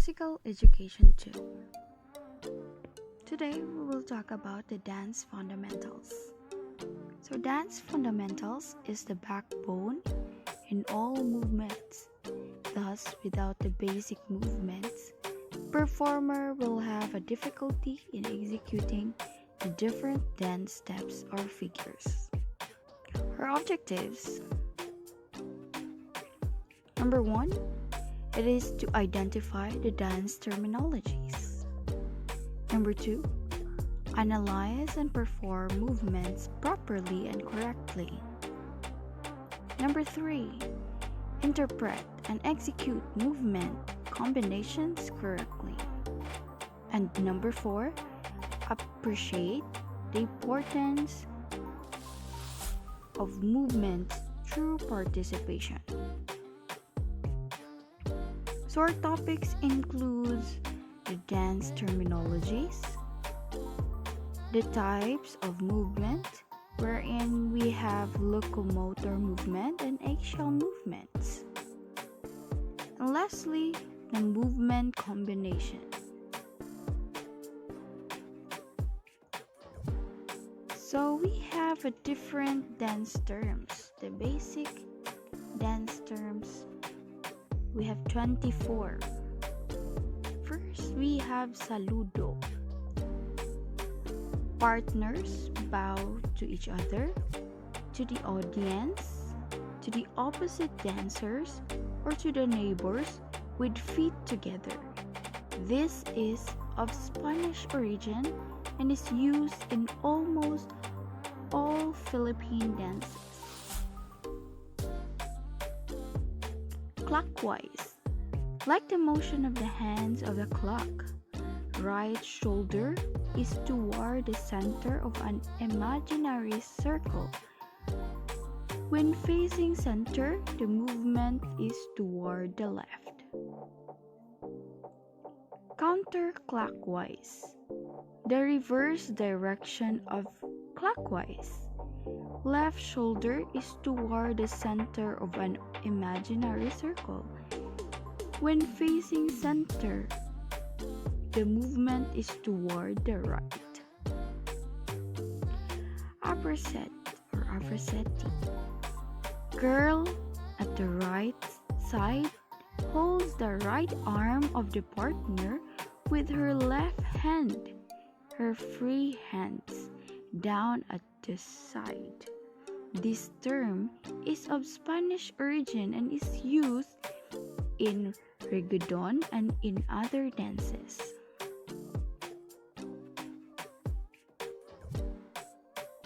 Physical Education 2. Today we will talk about the dance fundamentals. So dance fundamentals is the backbone in all movements. Thus, without the basic movements, performer will have a difficulty in executing the different dance steps or figures. Her objectives: Number 1, it is to identify the dance terminologies. Number 2, analyze and perform movements properly and correctly. Number 3, interpret and execute movement combinations correctly. And number 4, appreciate the importance of movement through participation. So our topics includes the dance terminologies, the types of movement, wherein we have locomotor movement and eggshell movements. And lastly, the movement combination. So we have a different dance terms. The basic dance terms, we have 24. First, we have saludo. Partners bow to each other, to the audience, to the opposite dancers, or to the neighbors with feet together. This is of Spanish origin and is used in almost all Philippine dances. Clockwise, like the motion of the hands of the clock, right shoulder is toward the center of an imaginary circle. When facing center, the movement is toward the left. Counterclockwise, the reverse direction of clockwise. Left shoulder is toward the center of an imaginary circle. When facing center, the movement is toward the right. Apperset or appersetti. Girl at the right side holds the right arm of the partner with her left hand, her free hands down at the side. This term is of Spanish origin and is used in reggaeton and in other dances.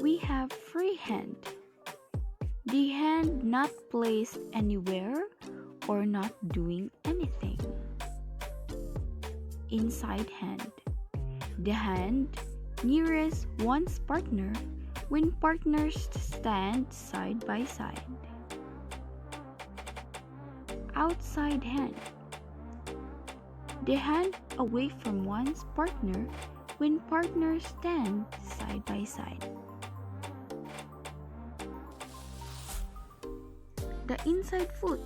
We have free hand. The hand not placed anywhere or not doing anything. Inside hand. The hand nearest one's partner when partners stand side by side. Outside hand. The hand away from one's partner when partners stand side by side. The inside foot.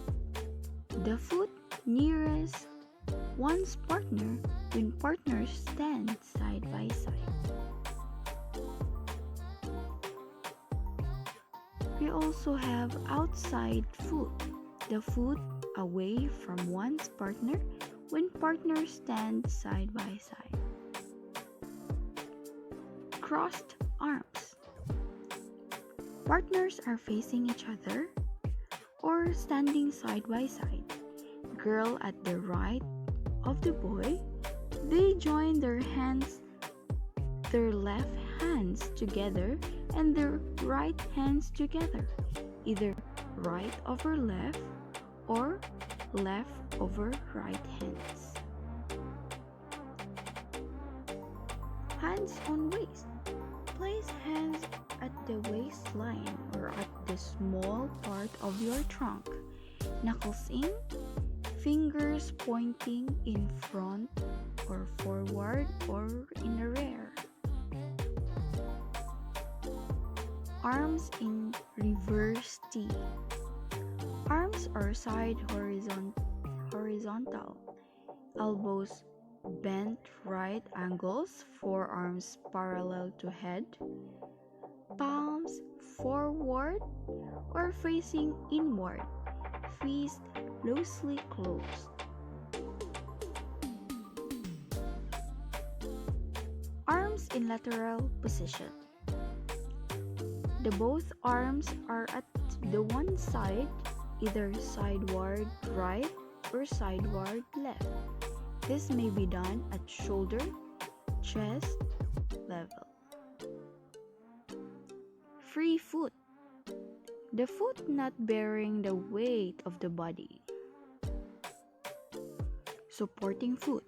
The foot nearest one's partner when partners stand side by side. We also have outside foot. The foot away from one's partner when partners stand side by side. Crossed arms. Partners are facing each other or standing side by side. Girl at the right of the boy, they join their left hands together and their right hands together, either right over left or left over right hands. Hands on waist. Place hands at the waistline or at the small part of your trunk. Knuckles in, fingers pointing in front or forward or in the rear. Arms in reverse T. Arms are side horizontal. elbows bent right angles, forearms parallel to head, palms forward or facing inward, fists loosely closed. Arms in lateral position. The both arms are at the one side, either sideward right or sideward left. This may be done at shoulder, chest level. Free foot. The foot not bearing the weight of the body. Supporting foot.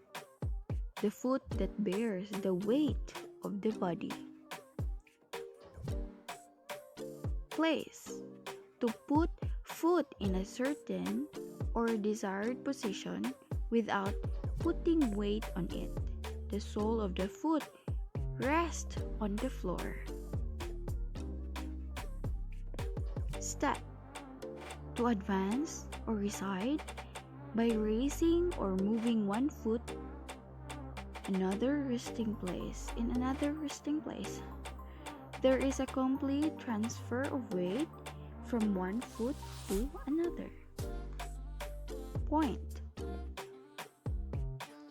The foot that bears the weight of the body. Place. To put foot in a certain or desired position without putting weight on it. The sole of the foot rests on the floor. Step. To advance or recede by raising or moving one foot, another resting place in another resting place. There is a complete transfer of weight from one foot to another. Point.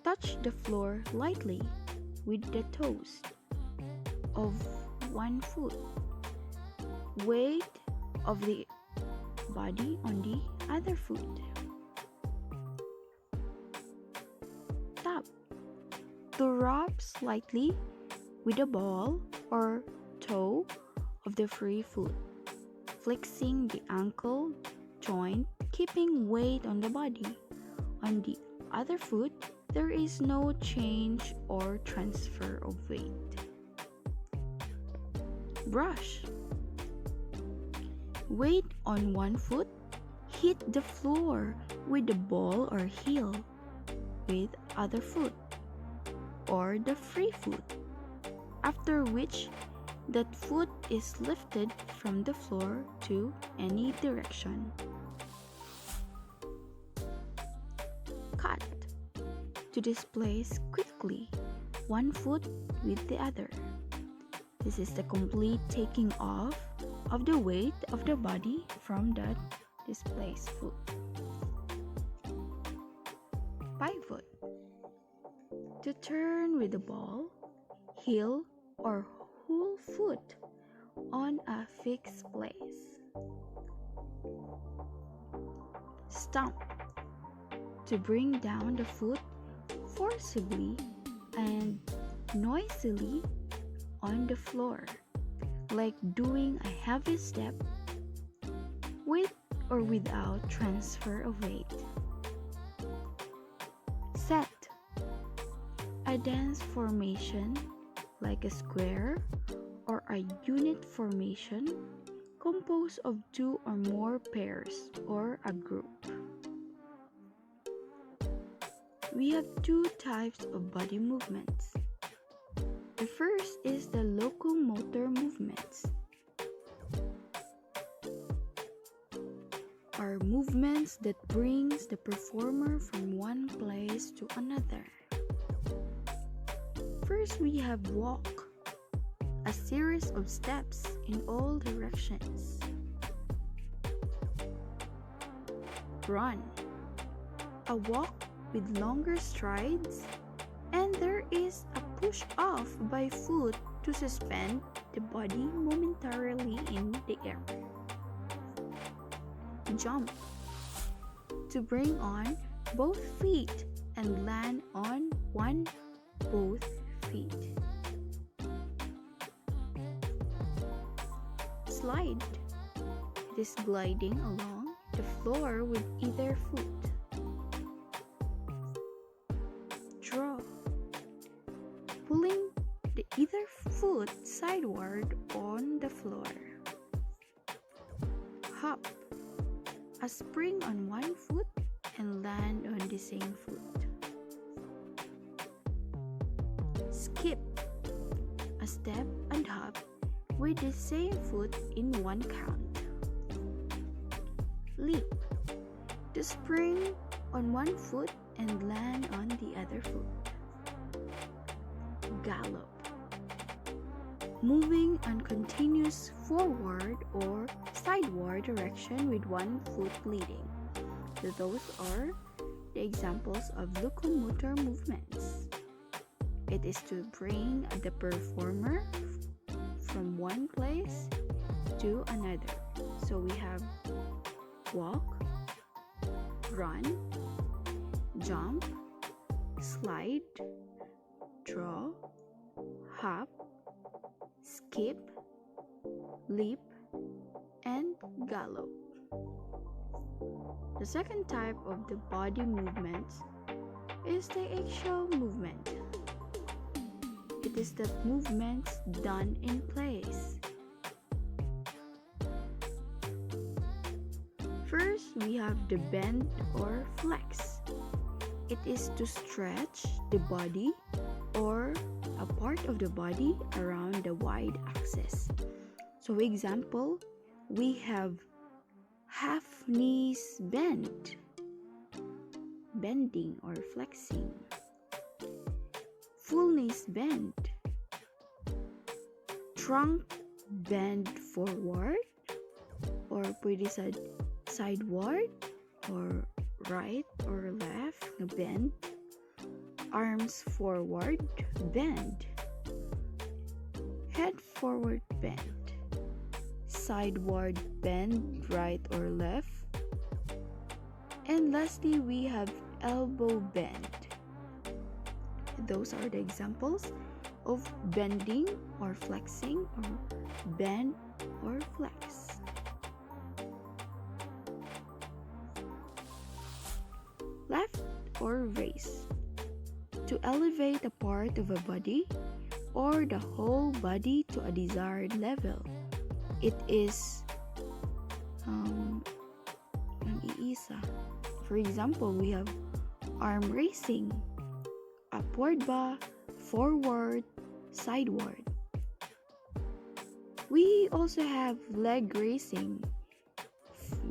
Touch the floor lightly with the toes of one foot. Weight of the body on the other foot. Tap. To rub slightly with the ball or toe of the free foot, flexing the ankle joint, keeping weight on the body. On the other foot, there is no change or transfer of weight. Brush. Weight on one foot, hit the floor with the ball or heel with other foot or the free foot, after which that foot is lifted from the floor to any direction. Cut. To displace quickly one foot with the other. This is the complete taking off of the weight of the body from that displaced foot. Pivot. To turn with the ball, heel, or whole foot on a fixed place. Stomp. To bring down the foot forcibly and noisily on the floor, like doing a heavy step with or without transfer of weight. Set. A dance formation like a square or a unit formation composed of two or more pairs or a group. We have two types of body movements. The first is the locomotor movements, are movements that brings the performer from one place to another. First, we have walk, a series of steps in all directions. Run, a walk with longer strides, and there is a push off by foot to suspend the body momentarily in the air. Jump, to bring on both feet and land on one both feet. Slide, it is gliding along the floor with either foot. Draw, pulling the either foot sideward on the floor. Hop, a spring on one foot and land on the same foot. Skip, a step and hop with the same foot in one count. Leap, to spring on one foot and land on the other foot. Gallop. Moving on continuous forward or sideward direction with one foot leading. So those are the examples of locomotor movements. It is to bring the performer from one place to another. So we have walk, run, jump, slide, draw, hop, skip, leap, and gallop. The second type of the body movements is the axial movement. It is the movements done in place. First, we have the bend or flex. It is to stretch the body or a part of the body around the wide axis. So example, we have half knees bend, bending or flexing. Full knees bend. Trunk bend forward or pwede sa sideward or right or left na bend. Arms forward bend. Head forward bend. Sideward bend right or left. And lastly, we have elbow bend. Those are the examples of bending or flexing or bend or flex. Left or raise. To elevate a part of a body or the whole body to a desired level. It is ang iisa. For example, we have arm raising. Upward ba, forward, sideward. We also have leg raising.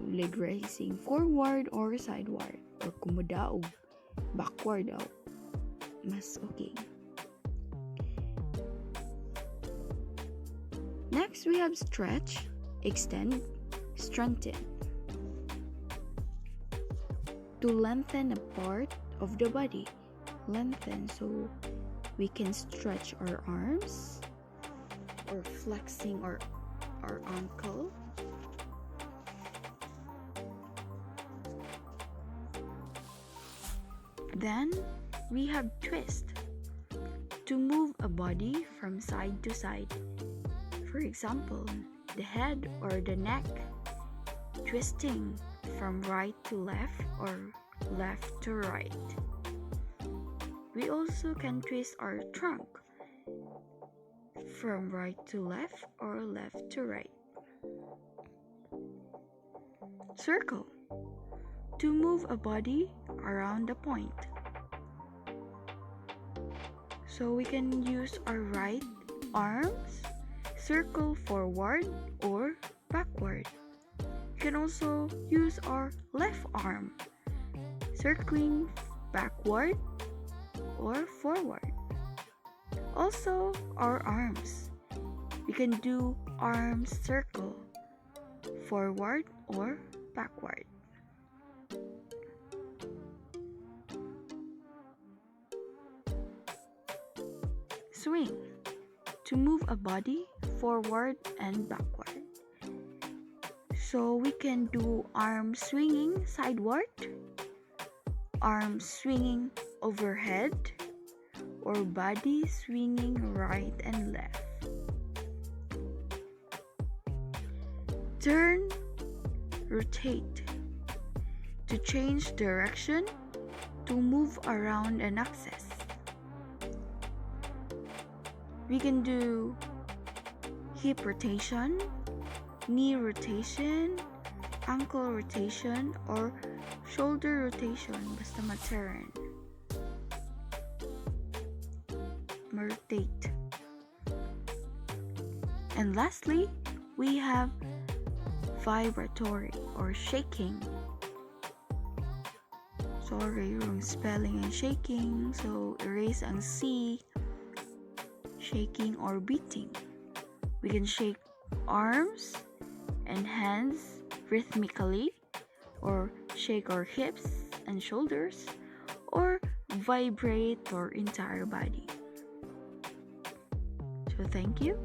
Leg raising forward or sideward. Or kumudaog, backward daw. Mas okay. Next, we have stretch, extend, strengthen. To lengthen a part of the body. Lengthen, so we can stretch our arms or flexing our ankle. Then we have twist, to move a body from side to side. For example, the head or the neck, twisting from right to left or left to right. We also can twist our trunk from right to left or left to right. Circle, to move a body around a point. So we can use our right arms, circle forward or backward. You can also use our left arm, circling backward or forward. Also, our arms. We can do arm circle, forward or backward. Swing, to move a body forward and backward. So we can do arm swinging sideward, arm swinging overhead, or body swinging right and left. Turn, rotate, to change direction, to move around an axis. We can do hip rotation, knee rotation, ankle rotation, or shoulder rotation, basta ma-turn. Rotate. And lastly, we have vibratory or shaking. Sorry, wrong spelling and shaking. So, erase ang C, shaking or beating. We can shake arms and hands rhythmically, or shake our hips and shoulders, or vibrate our entire body. So, thank you.